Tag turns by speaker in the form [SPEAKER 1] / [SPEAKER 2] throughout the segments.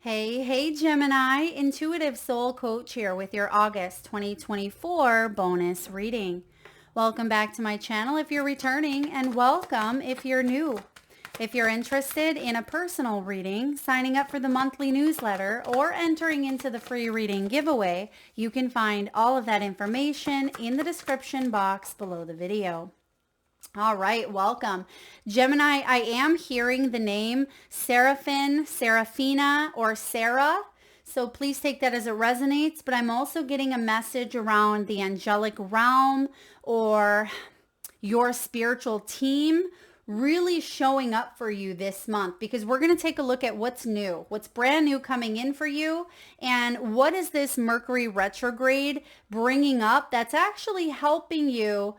[SPEAKER 1] Hey, Gemini, Intuitive Soul Coach here with your August 2024 bonus reading. Welcome back to my channel if you're returning, and welcome if you're new. If you're interested in a personal reading, signing up for the monthly newsletter, or entering into the free reading giveaway, you can find all of that information in the description box below the video. All right, welcome. Gemini, I am hearing the name Seraphine, Seraphina, or Sarah. So please take that as it resonates, but I'm also getting a message around the angelic realm or your spiritual team really showing up for you this month, because we're going to take a look at what's new, what's brand new coming in for you, and what is this Mercury retrograde bringing up that's actually helping you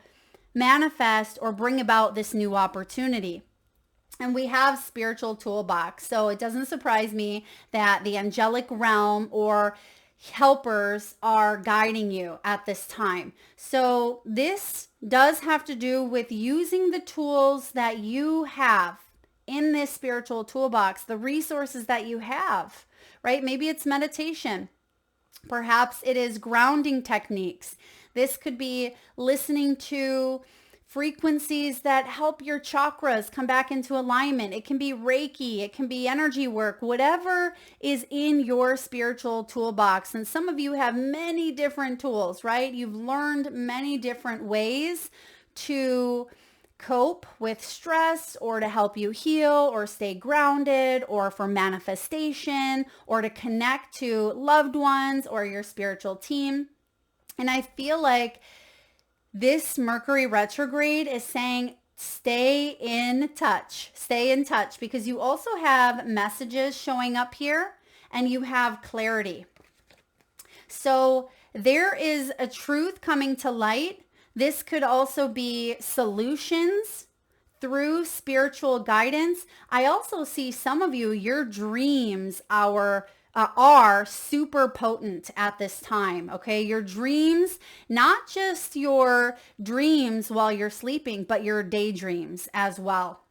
[SPEAKER 1] manifest or bring about this new opportunity. And we have spiritual toolbox. So it doesn't surprise me that the angelic realm or helpers are guiding you at this time. So this does have to do with using the tools that you have in this spiritual toolbox, the resources that you have, right? Maybe it's meditation. Perhaps it is grounding techniques. This could be listening to frequencies that help your chakras come back into alignment. It can be Reiki, it can be energy work, whatever is in your spiritual toolbox. And some of you have many different tools, right? You've learned many different ways to cope with stress, or to help you heal or stay grounded, or for manifestation, or to connect to loved ones or your spiritual team. And I feel like this Mercury retrograde is saying stay in touch, because you also have messages showing up here and you have clarity. So there is a truth coming to light. This could also be solutions through spiritual guidance. I also see some of you, your dreams are super potent at this time, okay? Your dreams, not just your dreams while you're sleeping, but your daydreams as well.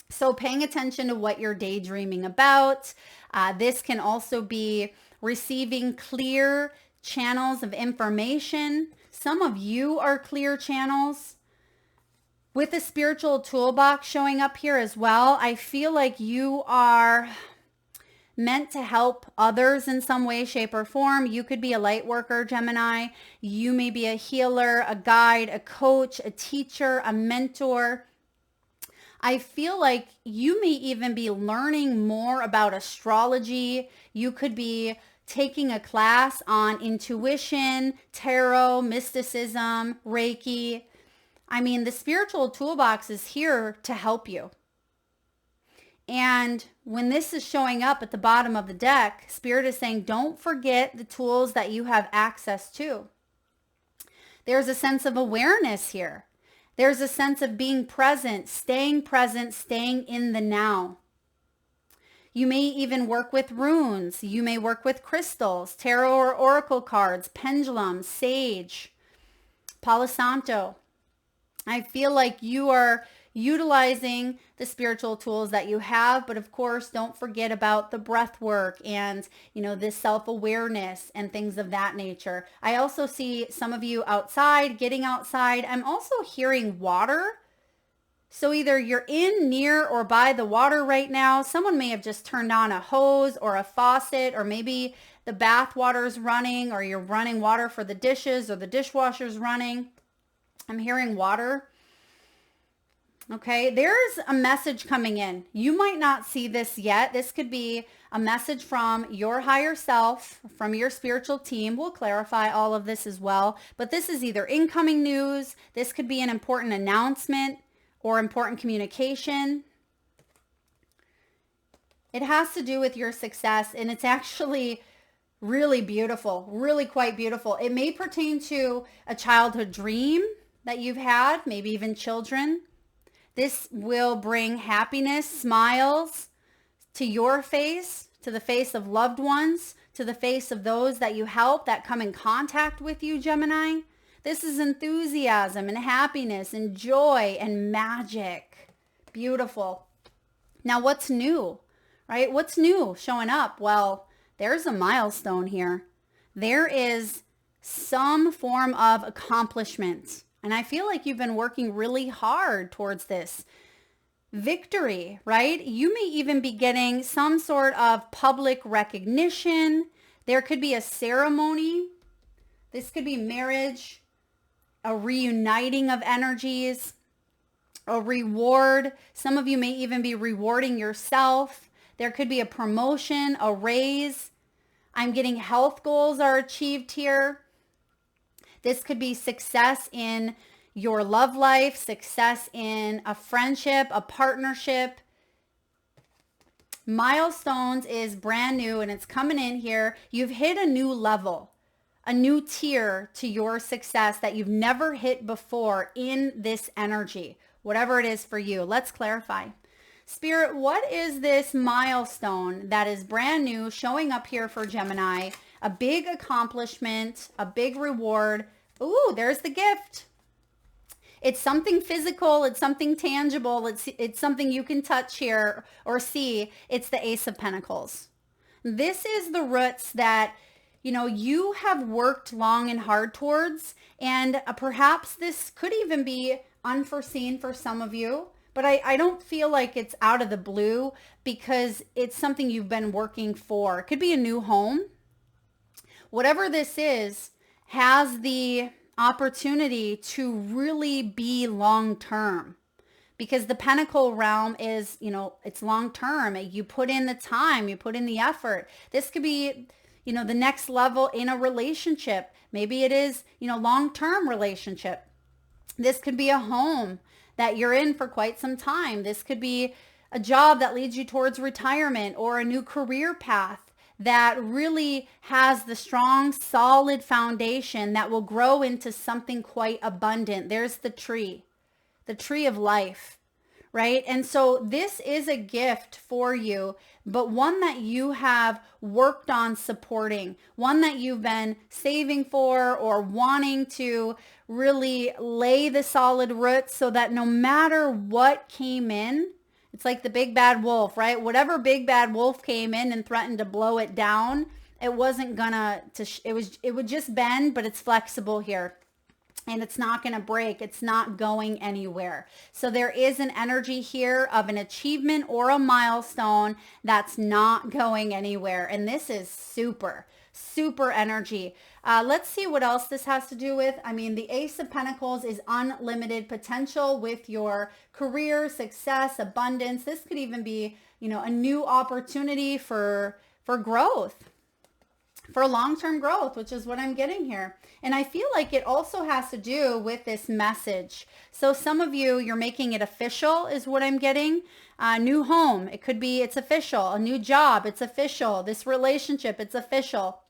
[SPEAKER 1] So paying attention to what you're daydreaming about. This can also be receiving clear channels of information. Some of you are clear channels. With the spiritual toolbox showing up here as well, I feel like you are meant to help others in some way, shape, or form. You could be a light worker, Gemini. You may be a healer, a guide, a coach, a teacher, a mentor. I feel like you may even be learning more about astrology. You could be taking a class on intuition, tarot, mysticism, Reiki. I mean, the spiritual toolbox is here to help you. And when this is showing up at the bottom of the deck, Spirit is saying, don't forget the tools that you have access to. There's a sense of awareness here. There's a sense of being present, staying in the now. You may even work with runes. You may work with crystals, tarot or oracle cards, pendulums, sage, Palo Santo. I feel like you are utilizing the spiritual tools that you have, but of course, don't forget about the breath work and, this self-awareness and things of that nature. I also see some of you outside, getting outside. I'm also hearing water. So either you're in, near, or by the water right now. Someone may have just turned on a hose or a faucet, or maybe the bath water is running, or you're running water for the dishes, or the dishwasher's running. I'm hearing water. Okay, there's a message coming in. You might not see this yet. This could be a message from your higher self, from your spiritual team. We'll clarify all of this as well. But this is either incoming news. This could be an important announcement or important communication. It has to do with your success, and it's actually really beautiful, really quite beautiful. It may pertain to a childhood dream that you've had, maybe even children. This will bring happiness, smiles to your face, to the face of loved ones, to the face of those that you help, that come in contact with you, Gemini. This is enthusiasm and happiness and joy and magic. Beautiful. Now, what's new, right? What's new showing up? Well, there's a milestone here. There is some form of accomplishment. And I feel like you've been working really hard towards this victory, right? You may even be getting some sort of public recognition. There could be a ceremony. This could be marriage, a reuniting of energies, a reward. Some of you may even be rewarding yourself. There could be a promotion, a raise. I'm getting health goals are achieved here. This could be success in your love life, success in a friendship, a partnership. Milestones is brand new and it's coming in here. You've hit a new level, a new tier to your success that you've never hit before in this energy, whatever it is for you. Let's clarify. Spirit, what is this milestone that is brand new showing up here for Gemini? A big accomplishment, a big reward. Ooh, there's the gift. It's something physical. It's something tangible. It's something you can touch here or see. It's the Ace of Pentacles. This is the roots that, you have worked long and hard towards. And perhaps this could even be unforeseen for some of you. But I don't feel like it's out of the blue because it's something you've been working for. It could be a new home. Whatever this is has the opportunity to really be long-term because the Pentacle realm is, it's long-term. You put in the time, you put in the effort. This could be, the next level in a relationship. Maybe it is, long-term relationship. This could be a home that you're in for quite some time. This could be a job that leads you towards retirement or a new career path that really has the strong, solid foundation that will grow into something quite abundant. There's the tree of life, right? And so this is a gift for you, but one that you have worked on supporting, one that you've been saving for or wanting to really lay the solid roots so that no matter what came in, it's like the big bad wolf, right? Whatever big bad wolf came in and threatened to blow it down, it wasn't gonna, it would just bend, but it's flexible here. And it's not going to break. It's not going anywhere. So there is an energy here of an achievement or a milestone that's not going anywhere. And this is super, super energy. Let's see what else this has to do with. I mean, the Ace of Pentacles is unlimited potential with your career, success, abundance. This could even be, a new opportunity for growth. For long-term growth, which is what I'm getting here. And I feel like it also has to do with this message. So some of you, you're making it official is what I'm getting. New home, it could be, it's official. A new job, it's official. This relationship, it's official.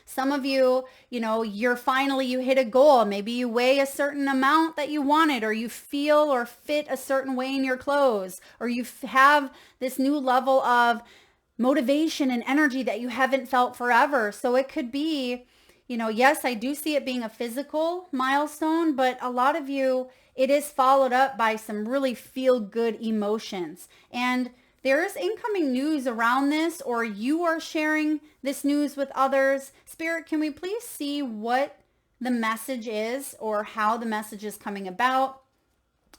[SPEAKER 1] Some of you, you hit a goal. Maybe you weigh a certain amount that you wanted, or you feel or fit a certain way in your clothes, or you have this new level of motivation and energy that you haven't felt forever. So it could be, yes, I do see it being a physical milestone, but a lot of you, it is followed up by some really feel good emotions. And there is incoming news around this, or you are sharing this news with others. Spirit, can we please see what the message is or how the message is coming about?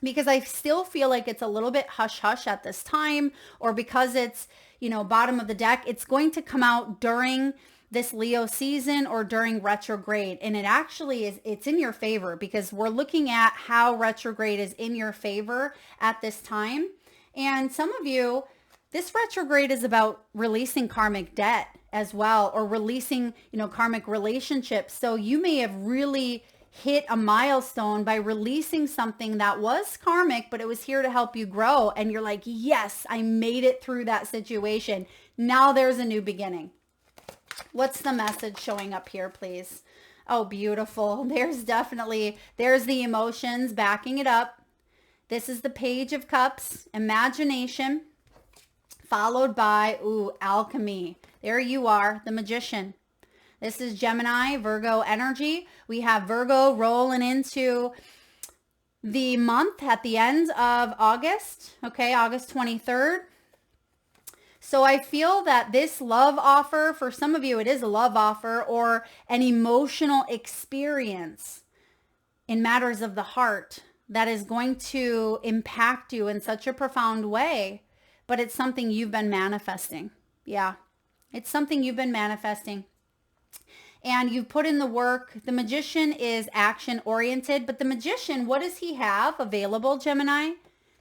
[SPEAKER 1] Because I still feel like it's a little bit hush hush at this time, or because it's, bottom of the deck, it's going to come out during this Leo season or during retrograde. And it actually is, it's in your favor because we're looking at how retrograde is in your favor at this time. And some of you, this retrograde is about releasing karmic debt as well, or releasing, karmic relationships. So you may have really hit a milestone by releasing something that was karmic, but it was here to help you grow. And you're like, yes, I made it through that situation. Now there's a new beginning. What's the message showing up here, please? Oh, beautiful. There's the emotions backing it up. This is the Page of Cups, imagination, followed by, alchemy. There you are, the Magician. This is Gemini, Virgo energy. We have Virgo rolling into the month at the end of August, okay, August 23rd. So I feel that this love offer, for some of you, it is a love offer or an emotional experience in matters of the heart that is going to impact you in such a profound way, but it's something you've been manifesting. Yeah, it's something you've been manifesting. And you've put in the work. The magician is action oriented, but the magician, what does he have available, Gemini?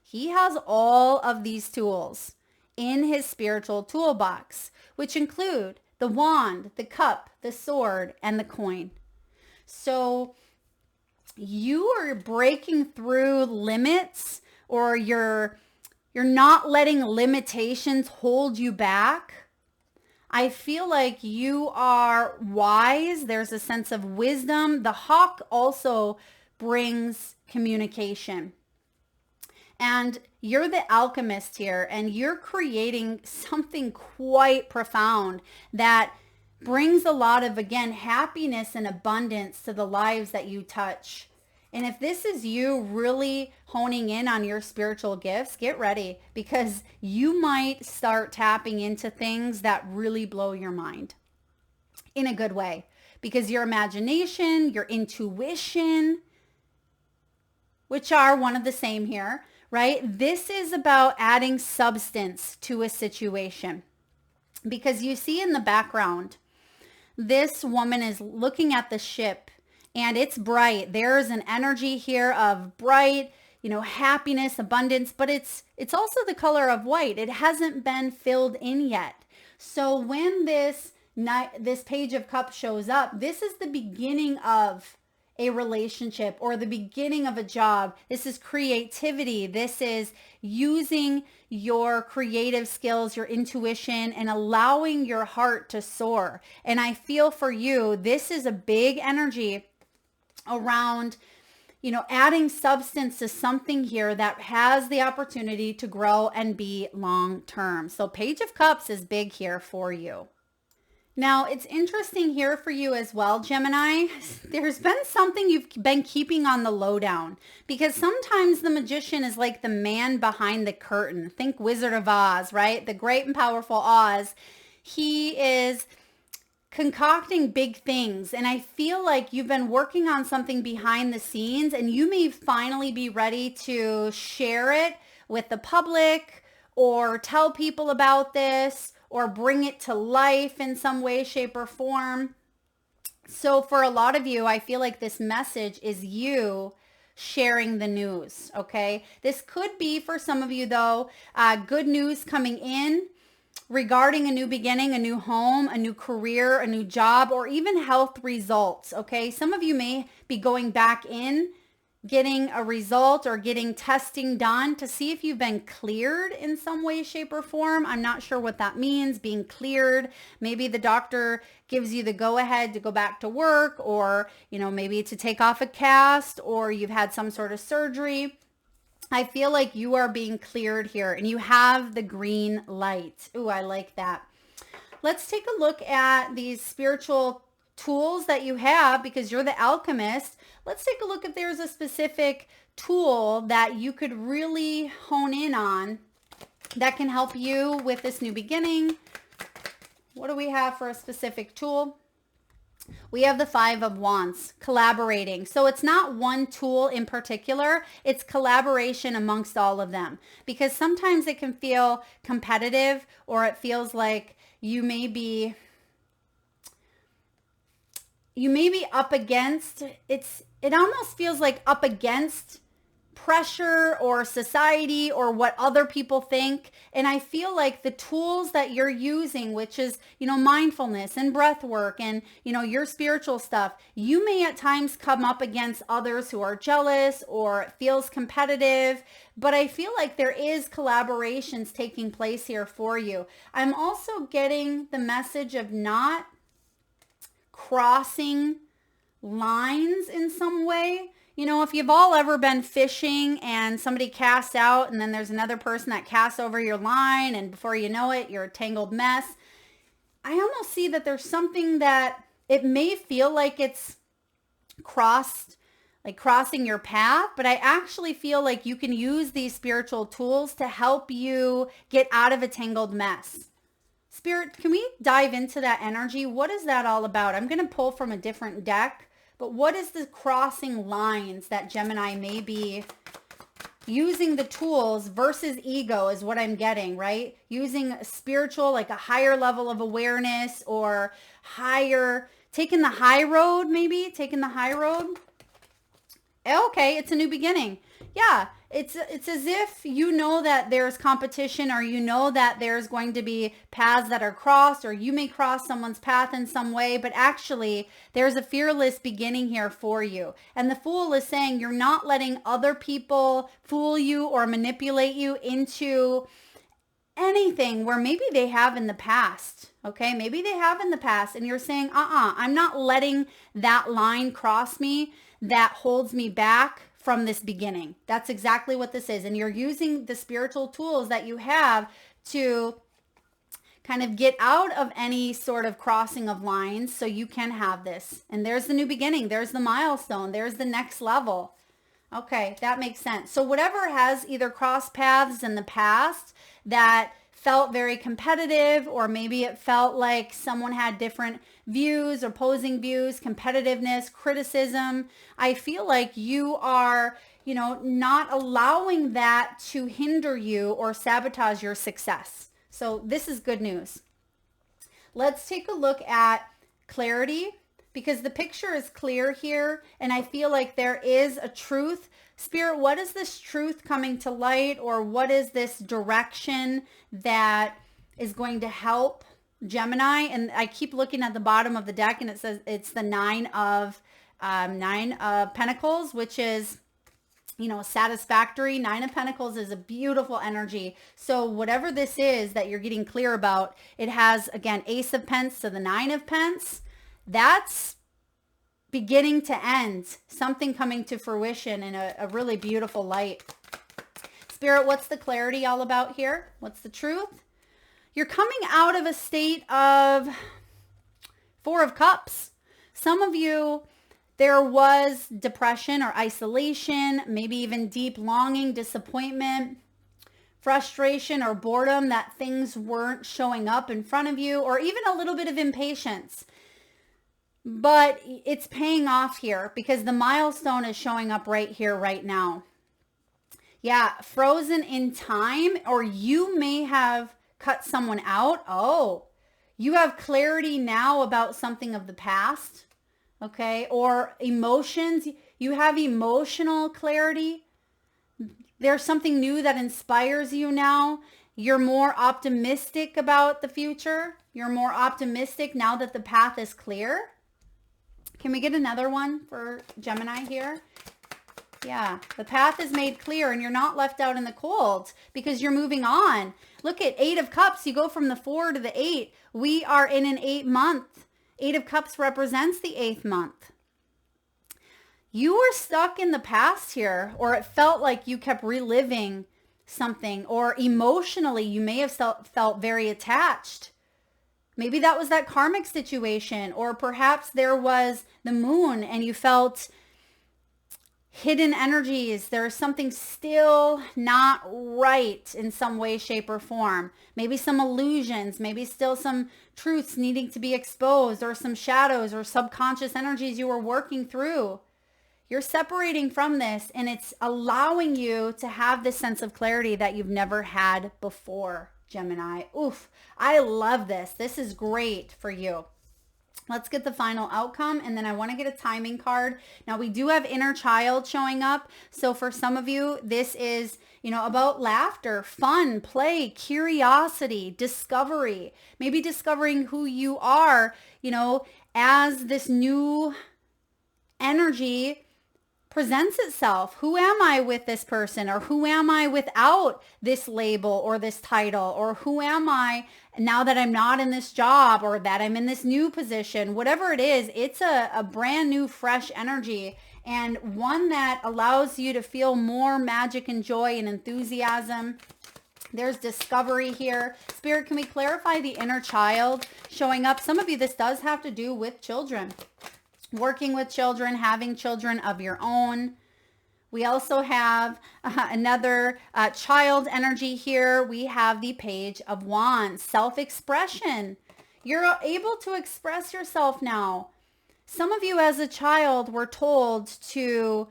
[SPEAKER 1] He has all of these tools in his spiritual toolbox, which include the wand, the cup, the sword, and the coin. So you are breaking through limits, or you're not letting limitations hold you back. I feel like you are wise. There's a sense of wisdom. The hawk also brings communication. And you're the alchemist here, and you're creating something quite profound that brings a lot of, again, happiness and abundance to the lives that you touch. And if this is you really honing in on your spiritual gifts, get ready, because you might start tapping into things that really blow your mind in a good way, because your imagination, your intuition, which are one of the same here, right? This is about adding substance to a situation, because you see in the background, this woman is looking at the ship and it's bright. There's an energy here of bright, happiness, abundance, but it's also the color of white. It hasn't been filled in yet. So when this Page of Cups shows up, this is the beginning of a relationship or the beginning of a job. This is creativity. This is using your creative skills, your intuition, and allowing your heart to soar. And I feel for you, this is a big energy around, adding substance to something here that has the opportunity to grow and be long term. So Page of Cups is big here for you. Now, it's interesting here for you as well, Gemini. There's been something you've been keeping on the lowdown, because sometimes the magician is like the man behind the curtain. Think Wizard of Oz, right? The great and powerful Oz. He is concocting big things. And I feel like you've been working on something behind the scenes, and you may finally be ready to share it with the public or tell people about this, or bring it to life in some way, shape, or form. So for a lot of you, I feel like this message is you sharing the news, okay? This could be, for some of you though, good news coming in regarding a new beginning, a new home, a new career, a new job, or even health results, okay? Some of you may be going back in, getting a result or getting testing done to see if you've been cleared in some way, shape, or form. I'm not sure what that means, being cleared. Maybe the doctor gives you the go-ahead to go back to work, or, maybe to take off a cast, or you've had some sort of surgery. I feel like you are being cleared here and you have the green light. Ooh, I like that. Let's take a look at these spiritual tools that you have, because you're the alchemist. Let's take a look if there's a specific tool that you could really hone in on that can help you with this new beginning. What do we have for a specific tool? We have the Five of Wands, collaborating. So it's not one tool in particular, it's collaboration amongst all of them, because sometimes it can feel competitive, or it feels like you may be up against, it almost feels like up against pressure or society or what other people think. And I feel like the tools that you're using, which is, mindfulness and breath work and, your spiritual stuff, you may at times come up against others who are jealous, or it feels competitive, but I feel like there is collaborations taking place here for you. I'm also getting the message of not crossing lines in some way. If you've all ever been fishing and somebody casts out and then there's another person that casts over your line, and before you know it, you're a tangled mess. I almost see that there's something that it may feel like it's crossing your path, but I actually feel like you can use these spiritual tools to help you get out of a tangled mess. Spirit, can we dive into that energy? What is that all about? I'm going to pull from a different deck, but what is the crossing lines that Gemini may be using the tools versus ego is what I'm getting, right? Using spiritual, like a higher level of awareness or higher, taking the high road, maybe taking the high road. Okay, it's a new beginning. Yeah, it's as if you know that there's competition, or you know that there's going to be paths that are crossed, or you may cross someone's path in some way, but actually there's a fearless beginning here for you. And the Fool is saying you're not letting other people fool you or manipulate you into anything where maybe they have in the past. Okay, maybe they have in the past, and you're saying, I'm not letting that line cross me that holds me back from this beginning. That's exactly what this is. And you're using the spiritual tools that you have to kind of get out of any sort of crossing of lines so you can have this. And there's the new beginning. There's the milestone. There's the next level. Okay, that makes sense. So whatever has either crossed paths in the past that felt very competitive, or maybe it felt like someone had different views, opposing views, competitiveness, criticism. I feel like you are, not allowing that to hinder you or sabotage your success. So this is good news. Let's take a look at clarity, because the picture is clear here, and I feel like there is a truth. Spirit, what is this truth coming to light, or what is this direction that is going to help Gemini? And I keep looking at the bottom of the deck, and it says it's the nine of Pentacles, which is, satisfactory. Nine of Pentacles is a beautiful energy. So whatever this is that you're getting clear about, it has, again, Ace of Pence to the Nine of Pence. That's beginning to end, something coming to fruition in a really beautiful light. Spirit, what's the clarity all about here? What's the truth? You're coming out of a state of Four of Cups. Some of you, there was depression or isolation, maybe even deep longing, disappointment, frustration, or boredom that things weren't showing up in front of you, or even a little bit of impatience. But it's paying off here because the milestone is showing up right here, right now. Yeah, frozen in time, or you may have cut someone out. Oh, you have clarity now about something of the past, okay? Or emotions. You have emotional clarity. There's something new that inspires you now. You're more optimistic about the future. You're more optimistic now that the path is clear. Can we get another one for Gemini here? Yeah, the path is made clear and you're not left out in the cold because you're moving on. Look at Eight of Cups. You go from the 4 to the 8. We are in an 8 month. Eight of Cups represents the 8th month. You were stuck in the past here, or it felt like you kept reliving something, or emotionally you may have felt very attached. Maybe that was that karmic situation, or perhaps there was the moon and you felt hidden energies. There's something still not right in some way, shape, or form. Maybe some illusions, maybe still some truths needing to be exposed, or some shadows or subconscious energies you were working through. You're separating from this, and it's allowing you to have this sense of clarity that you've never had before, Gemini. Oof, I love this. This is great for you. Let's get the final outcome, and then I want to get a timing card. Now, we do have inner child showing up. So for some of you, this is, about laughter, fun, play, curiosity, discovery, maybe discovering who you are, as this new energy presents itself. Who am I with this person? Or who am I without this label or this title? Or who am I now that I'm not in this job, or that I'm in this new position? Whatever it is, it's a brand new, fresh energy, and one that allows you to feel more magic and joy and enthusiasm. There's discovery here. Spirit, can we clarify the inner child showing up? Some of you, this does have to do with children. Working with children, having children of your own, We also have another child energy here. We have the Page of Wands, self-expression. You're able to express yourself now. Some of you as a child were told to,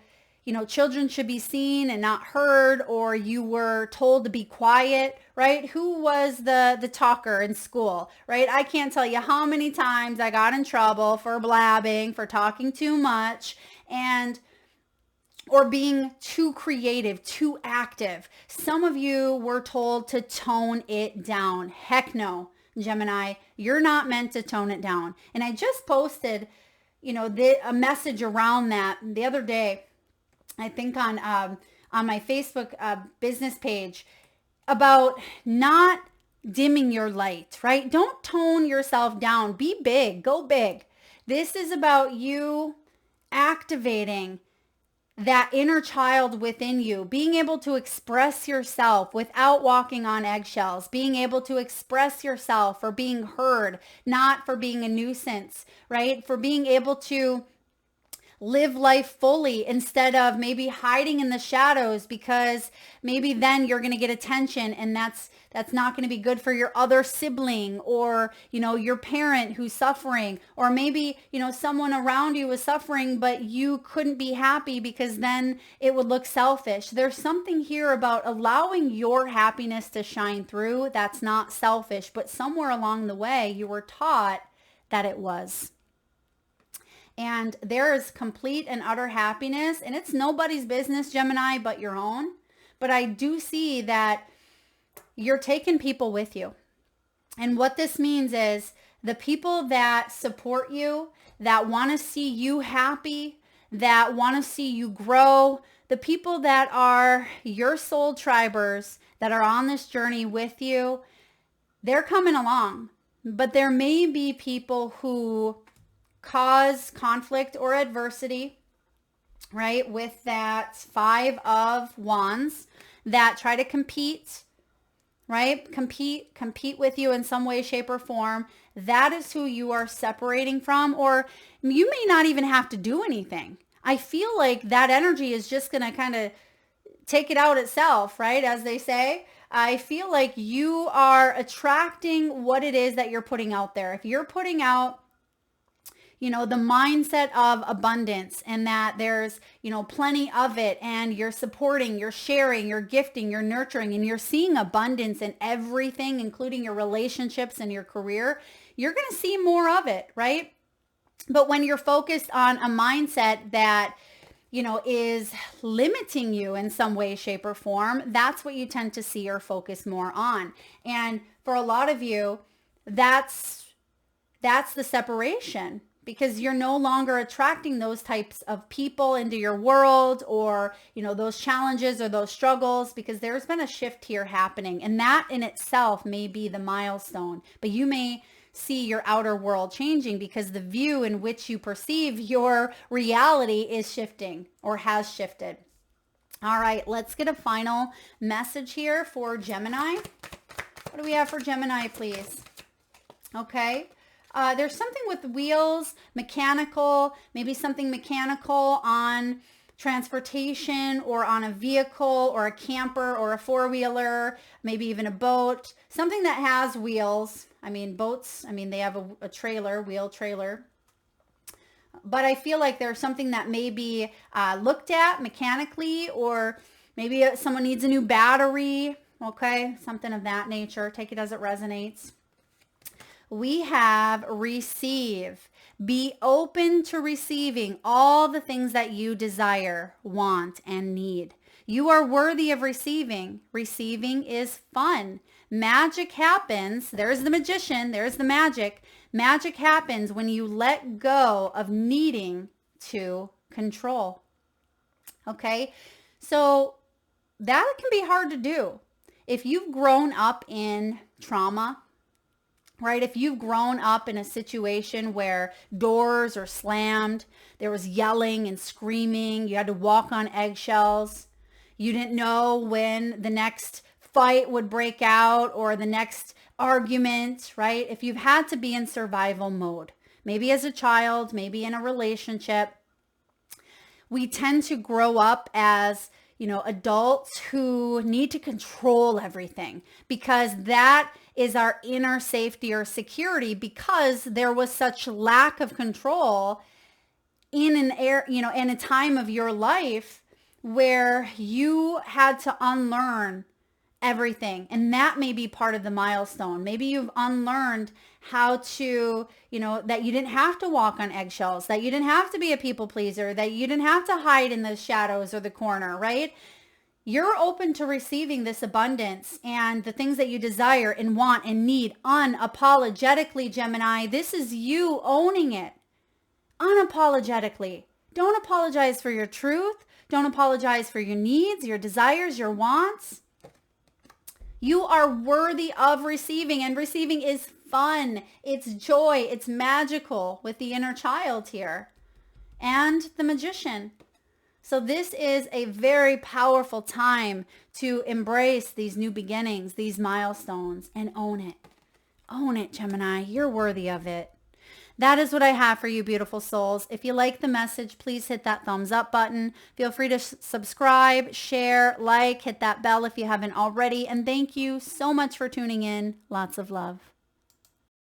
[SPEAKER 1] children should be seen and not heard, or you were told to be quiet, right? Who was the talker in school, right? I can't tell you how many times I got in trouble for blabbing, for talking too much, or being too creative, too active. Some of you were told to tone it down. Heck no, Gemini, you're not meant to tone it down. And I just posted, a message around that the other day, I think on my Facebook business page, about not dimming your light, right? Don't tone yourself down. Be big, go big. This is about you activating that inner child within you, being able to express yourself without walking on eggshells, being able to express yourself for being heard, not for being a nuisance, right? For being able to live life fully instead of maybe hiding in the shadows, because maybe then you're going to get attention, and that's not going to be good for your other sibling, or your parent who's suffering, or maybe someone around you is suffering but you couldn't be happy because then it would look selfish. There's something here about allowing your happiness to shine through that's not selfish, but somewhere along the way you were taught that it was. And there is complete and utter happiness, and it's nobody's business, Gemini, but your own. But I do see that you're taking people with you. And what this means is the people that support you, that want to see you happy, that want to see you grow, the people that are your soul tribers that are on this journey with you, they're coming along. But there may be people who cause conflict or adversity, right? With that 5 of Wands, that try to compete, right? Compete with you in some way, shape, or form. That is who you are separating from, or you may not even have to do anything. I feel like that energy is just going to kind of take it out itself, right? As they say. I feel like you are attracting what it is that you're putting out there. If you're putting out the mindset of abundance, and that there's, plenty of it, and you're supporting, you're sharing, you're gifting, you're nurturing, and you're seeing abundance in everything, including your relationships and your career, you're going to see more of it, right? But when you're focused on a mindset that, is limiting you in some way, shape, or form, that's what you tend to see or focus more on. And for a lot of you, that's the separation, because you're no longer attracting those types of people into your world, or, those challenges or those struggles, because there's been a shift here happening. And that in itself may be the milestone, but you may see your outer world changing because the view in which you perceive your reality is shifting or has shifted. All right, let's get a final message here for Gemini. What do we have for Gemini, please? Okay. There's something with wheels, mechanical, maybe something mechanical on transportation, or on a vehicle, or a camper, or a four-wheeler, maybe even a boat, something that has wheels. I mean, boats, they have a trailer, wheel trailer. But I feel like there's something that may be looked at mechanically, or maybe someone needs a new battery, okay? Something of that nature. Take it as it resonates. We have receive. Be open to receiving all the things that you desire, want, and need. You are worthy of receiving. Receiving is fun. Magic happens. There's the magician. There's the magic. Magic happens when you let go of needing to control. Okay? So that can be hard to do. If you've grown up in trauma, right? If you've grown up in a situation where doors are slammed, there was yelling and screaming, you had to walk on eggshells, you didn't know when the next fight would break out or the next argument, right? If you've had to be in survival mode, maybe as a child, maybe in a relationship, we tend to grow up as, adults who need to control everything because that is our inner safety or security, because there was such lack of control in a time of your life where you had to unlearn everything. And that may be part of the milestone. Maybe you've unlearned how to, that you didn't have to walk on eggshells, that you didn't have to be a people pleaser, that you didn't have to hide in the shadows or the corner, right? You're open to receiving this abundance and the things that you desire and want and need unapologetically, Gemini. This is you owning it unapologetically. Don't apologize for your truth. Don't apologize for your needs, your desires, your wants. You are worthy of receiving, and receiving is fun. It's joy. It's magical with the inner child here and the magician. So this is a very powerful time to embrace these new beginnings, these milestones, and own it. Own it, Gemini. You're worthy of it. That is what I have for you, beautiful souls. If you like the message, please hit that thumbs up button. Feel free to subscribe, share, like, hit that bell if you haven't already. And thank you so much for tuning in. Lots of love.